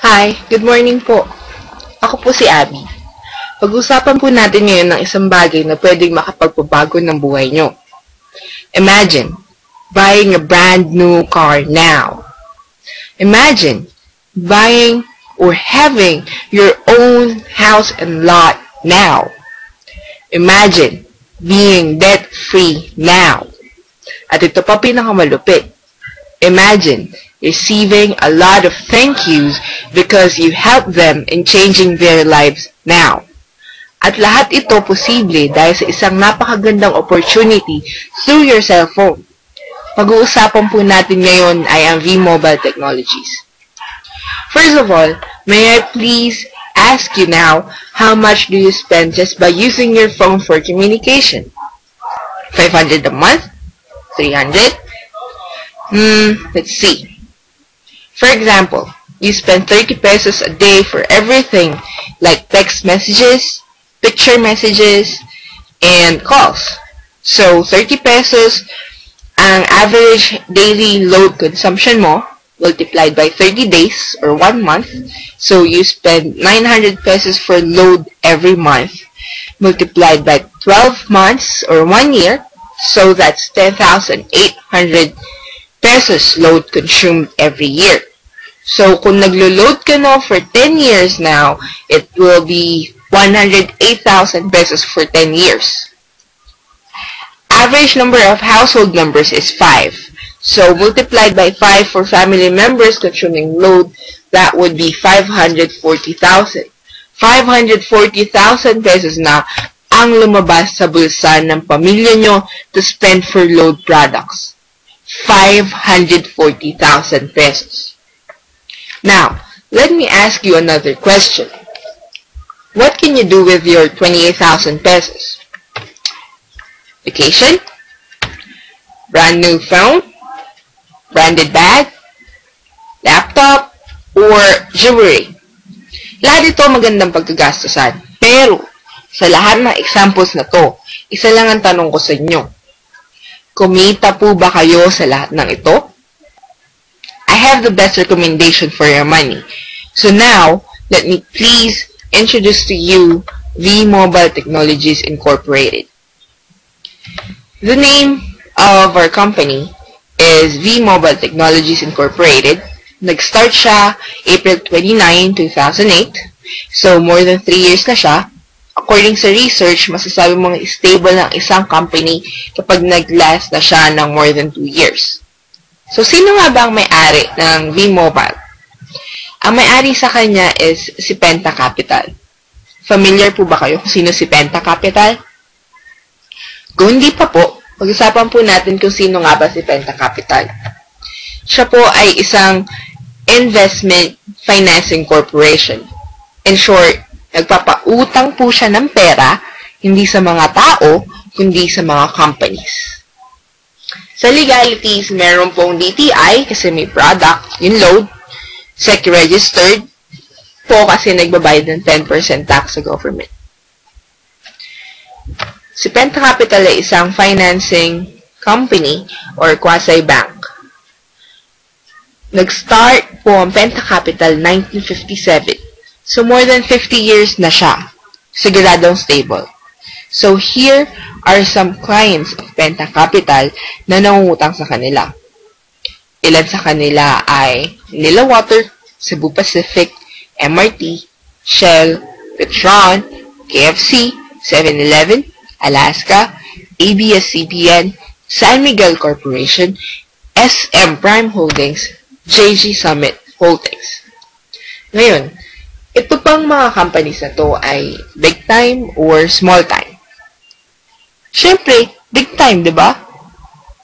Hi, good morning po. Ako po si Abby. Pag-usapan po natin ngayon ng isang bagay na pwedeng makapagpabago ng buhay nyo. Imagine, buying a brand new car now. Imagine, buying or having your own house and lot now. Imagine, being debt-free now. At ito pa pinakamalupit. Imagine, receiving a lot of thank yous because you helped them in changing their lives now. At lahat ito posible dahil sa isang napakagandang opportunity through your cell phone. Pag-uusapan po natin ngayon ay ang V-Mobile Technologies. First of all, may I please ask you now, how much do you spend just by using your phone for communication? 500 a month? 300? Let's see. For example, you spend 30 pesos a day for everything like text messages, picture messages, and calls. So, 30 pesos ang average daily load consumption mo multiplied by 30 days or 1 month. So, you spend 900 pesos for load every month multiplied by 12 months or 1 year. So, that's 10,800 pesos load consumed every year. So, kung naglo-load ka no for 10 years now, it will be 108,000 pesos for 10 years. Average number of household members is 5. So, multiplied by 5 for family members consuming load, that would be 540,000. 540,000 pesos na ang lumabas sa bulsa ng pamilya nyo to spend for load products. 540,000 pesos. Now, let me ask you another question. What can you do with your 28,000 pesos? Vacation? Brand new phone? Branded bag? Laptop? Or jewelry? Lahat ito magandang pagkagastusan. Pero, sa lahat ng examples na to, isa lang ang tanong ko sa inyo. Kumita po ba kayo sa lahat ng ito? I have the best recommendation for your money. So now, let me please introduce to you V-Mobile Technologies Incorporated. The name of our company is V-Mobile Technologies Incorporated. Nag-start siya April 29, 2008. So, more than 3 years na siya. According sa research, masasabi mong stable ng isang company kapag nag-last na siya ng more than 2 years. So, sino nga ba ang may-ari ng V-Mobile? Ang may-ari sa kanya is si Penta Capital. Familiar po ba kayo kung sino si Penta Capital? Kung hindi pa po, pag-usapan po natin kung sino nga ba si Penta Capital. Siya po ay isang investment financing corporation. In short, nagpapautang po siya ng pera, hindi sa mga tao, kundi sa mga companies. Sa legalities, meron pong DTI kasi may product, yung load, SEC-registered po kasi nagbabayad ng 10% tax sa government. Si Penta Capital ay isang financing company or quasi-bank. Nag-start po ang Penta Capital 1957. So, more than 50 years na siya. Siguradong stable. So, here are some clients of Penta Capital na nangungutang sa kanila. Ilan sa kanila ay Manila Water, Cebu Pacific, MRT, Shell, Petron, KFC, 7-Eleven, Alaska, ABS-CBN, San Miguel Corporation, SM Prime Holdings, JG Summit Holdings. Ngayon, ito pang mga companies na to ay big time or small time. Siyempre, big time, di ba?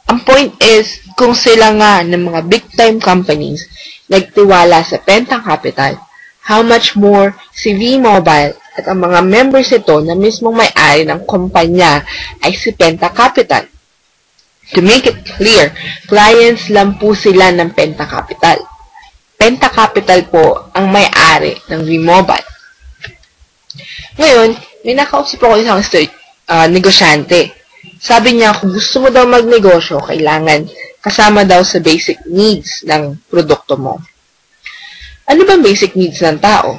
Ang point is, kung sila nga ng mga big time companies nagtiwala sa Penta Capital, how much more si V-Mobile at ang mga members ito na mismong may-ari ng kumpanya ay si Penta Capital. To make it clear, clients lang po sila ng Penta Capital. Penta Capital po ang may-ari ng V-Mobile. Ngayon, may nakausap ako isang negosyante. Sabi niya, kung gusto mo daw magnegosyo, kailangan kasama daw sa basic needs ng produkto mo. Ano bang basic needs ng tao?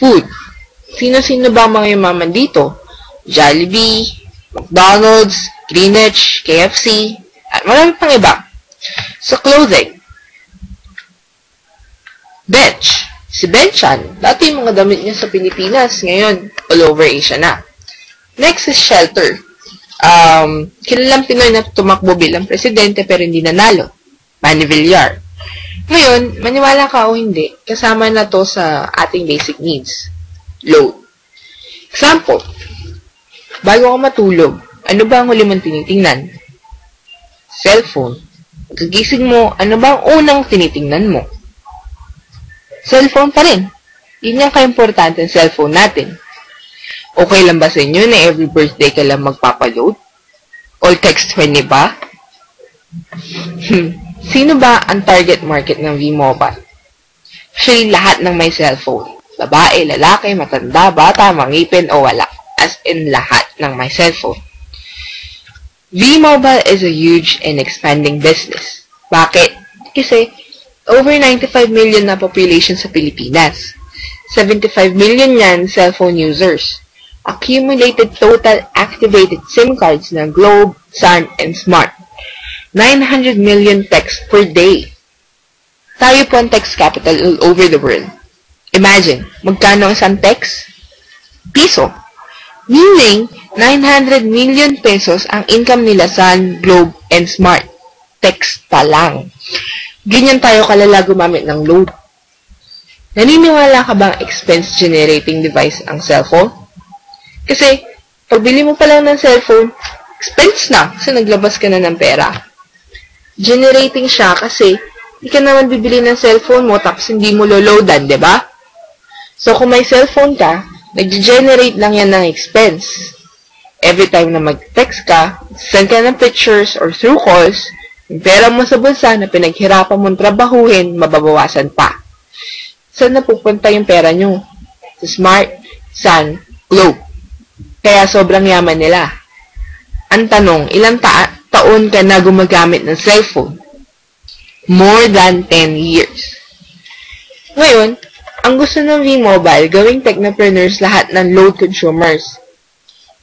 Food. Sino-sino ba ang mga yumaman dito? Jollibee, McDonald's, Greenwich, KFC, at marami pang iba. Sa clothing. Bench. Si Benchan, dati yung mga damit niya sa Pilipinas, ngayon all over Asia na. Next is shelter. Kilalang Pinoy na tumakbo bilang presidente pero hindi nanalo. Manny Villar. Ngayon, maniwala ka o hindi, kasama na to sa ating basic needs. Load. Example, bago ka matulog, ano ba ang huli mong tinitingnan? Cellphone. Pagkagising mo, ano ba ang unang tinitingnan mo? Cellphone pa rin. Yun yung ka-importante ng cellphone natin. Okay lang ba sa inyo na every birthday ka lang magpapaload? All text 20 ba? Sino ba ang target market ng V-Mobile? Actually, lahat ng may cellphone. Babae, lalaki, matanda, bata, mangipin, o wala. As in, lahat ng may cellphone. V-Mobile is a huge and expanding business. Bakit? Kasi, over 95 million na population sa Pilipinas. 75 million yan cellphone users. Accumulated total activated SIM cards na Globe, Sun, and Smart. 900 million texts per day. Tayo po ang text capital all over the world. Imagine, magkano ang isang text? Piso. Meaning, 900 million pesos ang income nila Sun, Globe, and Smart. Text pa lang. Ganyan tayo kalala gumamit ng load. Naniniwala ka bang expense-generating device ang cellphone? Kasi, pagbili mo pa lang ng cellphone, expense na kasi naglabas ka na ng pera. Generating siya kasi hindi ka naman bibili ng cellphone mo tapos hindi mo loloadan, di ba? So, kung may cellphone ka, nag-generate lang yan ng expense. Every time na mag-text ka, send ka ng pictures or through calls, yung pera mo sa bulsa na pinaghirapan mong trabahuhin, mababawasan pa. Saan napupunta yung pera nyo? Sa Smart, Sun, Globe. Kaya sobrang yaman nila. Ang tanong, ilang taon ka na gumagamit ng cellphone? More than 10 years. Ngayon, ang gusto ng V-Mobile, gawing technopreneurs lahat ng load consumers.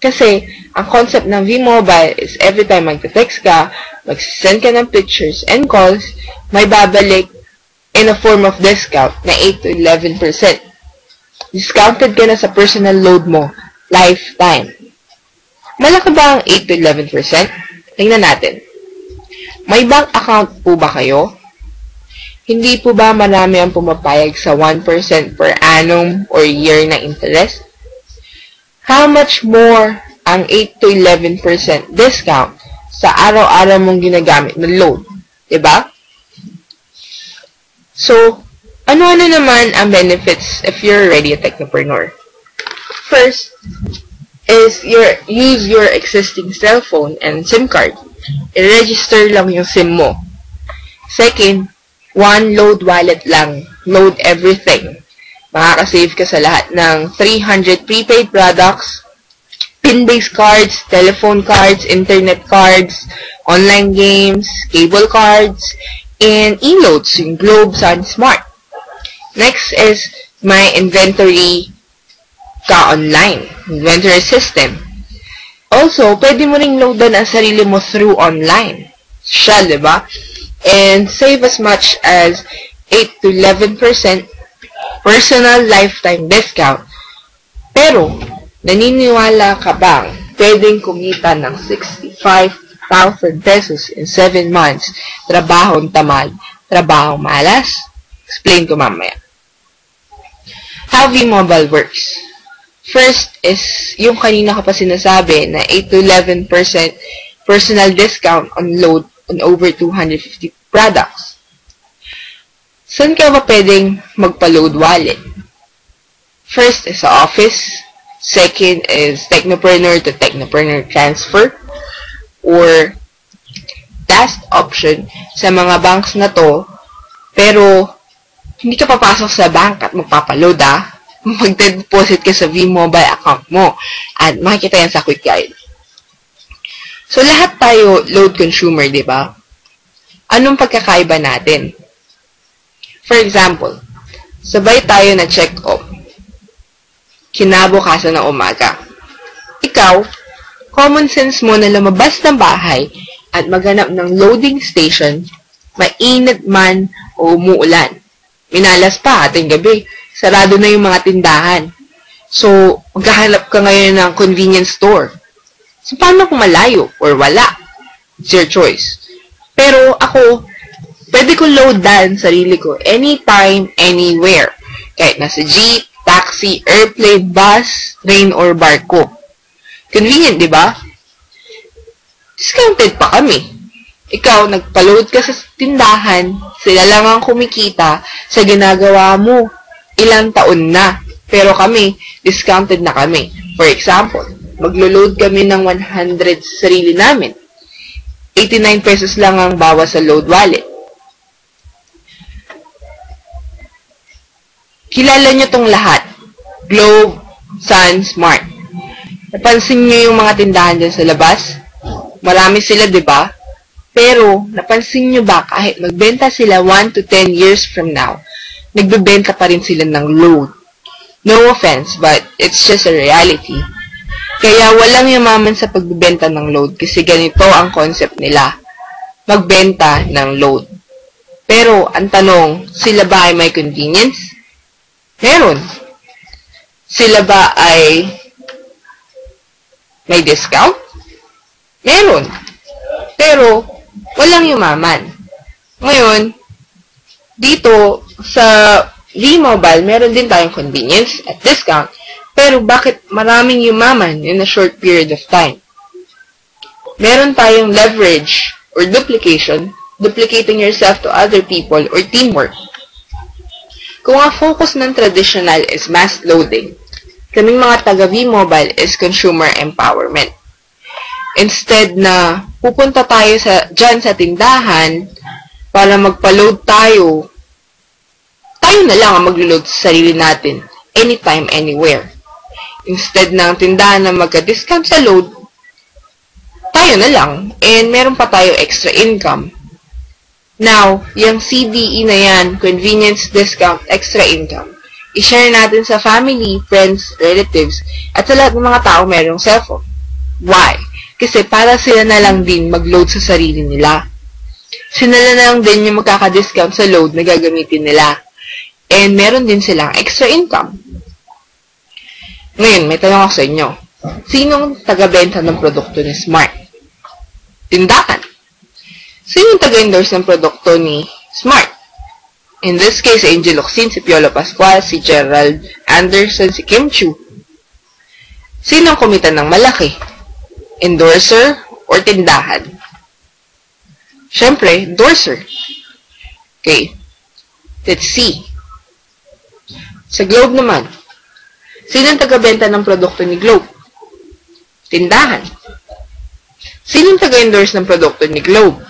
Kasi, ang concept ng V-Mobile is every time magte-text ka, mag-send ka ng pictures and calls, may babalik in a form of discount na 8 to 11%. Discounted ka na sa personal load mo, lifetime. Malaki ba ang 8 to 11%? Tingnan natin. May bank account po ba kayo? Hindi po ba marami ang pumapayag sa 1% per annum or year na interest? How much more ang 8 to 11% discount sa araw-araw mong ginagamit na load? Diba? So, ano-ano naman ang benefits if you're already a technopreneur? First is use your existing cellphone and SIM card. I-register lang yung SIM mo. Second, one load wallet lang. Load everything. Makakasave ka sa lahat ng 300 prepaid products, PIN-based cards, telephone cards, internet cards, online games, cable cards, and e-loads, yung Globe, Sun, Smart. Next is my inventory ka online. Inventory system. Also, pwede mo ring loadan ang sarili mo through online. Siya, diba? And save as much as 8 to 11% personal lifetime discount. Pero, naniniwala ka bang pwedeng kumita ng 65,000 pesos in 7 months? Trabahong tamad, trabahong malas? Explain ko mamaya. How V-Mobile works. First is, yung kanina ko pa sinasabi na 8 to 11% personal discount on load on over 250 products. Saan ka ba pwedeng magpa-load wallet? First is sa office. Second is technopreneur to technopreneur transfer. Or last option sa mga banks na to, pero hindi ka papasok sa bank at magpapaload mag-deposit ka sa V-Mobile account mo. At makikita yan sa quick guide. So, lahat tayo load consumer, di ba? Anong pagkakaiba natin? For example, Sabay tayo na check-off. Kinabukasan ng umaga. Ikaw, common sense mo na lumabas ng bahay at maghanap ng loading station, mainit man o umuulan. Minalas pa ating gabi, sarado na yung mga tindahan. So, maghahanap ka ngayon ng convenience store. So, paano kung malayo or wala? It's your choice. Pero ako, pwede ko load dan sarili ko anytime, anywhere. Kahit nasa jeep, taxi, airplane, bus, train, or barko. Convenient, di ba? Discounted pa kami. Ikaw, nagpa-load ka sa tindahan, sila lang ang kumikita sa ginagawa mo. Ilang taon na. Pero kami, discounted na kami. For example, maglo-load kami ng 100 sa sarili namin. 89 pesos lang ang bawas sa load wallet. Kilala nyo tong lahat. Globe, Sun, Smart. Napansin nyo yung mga tindahan dyan sa labas? Marami sila, di ba? Pero, napansin nyo ba kahit magbenta sila 1 to 10 years from now, nagbebenta pa rin sila ng load? No offense, but it's just a reality. Kaya walang yumaman sa pagbebenta ng load kasi ganito ang concept nila. Magbenta ng load. Pero, ang tanong, sila ba ay may convenience? Meron. Sila ba ay may discount? Meron. Pero, walang yumaman. Ngayon, dito sa V-Mobile, meron din tayong convenience at discount. Pero bakit maraming yumaman in a short period of time? Meron tayong leverage or duplication, duplicating yourself to other people or teamwork. Kung ang focus ng traditional is mass loading, kaming mga taga V-Mobile is consumer empowerment. Instead na pupunta tayo dyan sa tindahan para magpa-load tayo na lang ang mag-load sa sarili natin anytime, anywhere. Instead ng tindahan na magka-discount sa load, tayo na lang and meron pa tayo extra income. Now, yung CDE na yan, convenience, discount, extra income, i-share natin sa family, friends, relatives, at sa lahat ng mga tao merong cellphone. Why? Kasi para sila na lang din mag-load sa sarili nila. Sila na lang din yung magkaka-discount sa load na gagamitin nila. And meron din silang extra income. Ngayon, may tanong ako sa inyo. Sinong taga-benta ng produkto ni Smart? Tindahan. Sinong taga-endorse ng produkto ni Smart? In this case, si Angel Locsin, si Piolo Pascual, si Gerald Anderson, si Kim Chu. Sinong kumita ng malaki? Endorser or tindahan? Siyempre, endorser. Okay. Let's see. Sa Globe naman, sinong taga-benta ng produkto ni Globe? Tindahan. Sinong taga-endorse ng produkto ni Globe?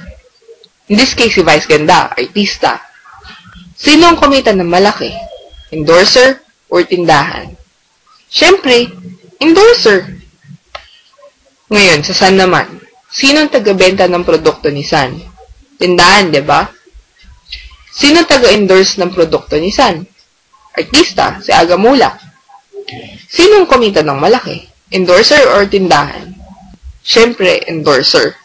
In this case, si Vice Ganda, artista. Sino ang kumita ng malaki? Endorser or tindahan? Siyempre, endorser. Ngayon, sa Sun naman, sino ang taga-benta ng produkto ni Sun? Tindahan, di ba? Sino ang taga-endorse ng produkto ni Sun? Artista, si Aga Mula. Sino ang kumita ng malaki? Endorser or tindahan? Siyempre, endorser.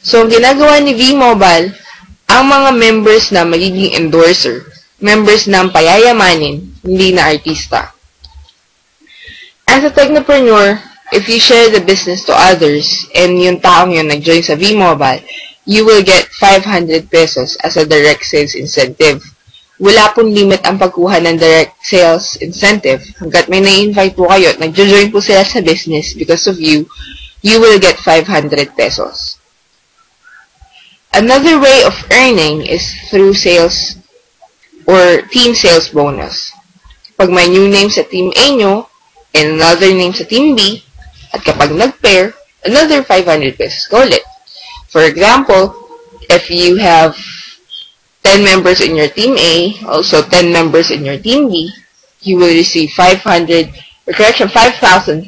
So, ang ginagawa ni V-Mobile, ang mga members na magiging endorser, members na payayamanin, hindi na artista. As a technopreneur, if you share the business to others, and yung taong yun nag-join sa V-Mobile, you will get 500 pesos as a direct sales incentive. Wala pong limit ang pagkuha ng direct sales incentive. Hanggat may na-invite po kayo at nag-join po sila sa business because of you, you will get 500 pesos. Another way of earning is through sales or team sales bonus. Pag may new name sa Team A nyo and another name sa Team B, at kapag nag-pair, another 500 pesos ka ulit. For example, if you have 10 members in your Team A, also 10 members in your Team B, you will receive 5,000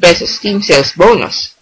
pesos team sales bonus.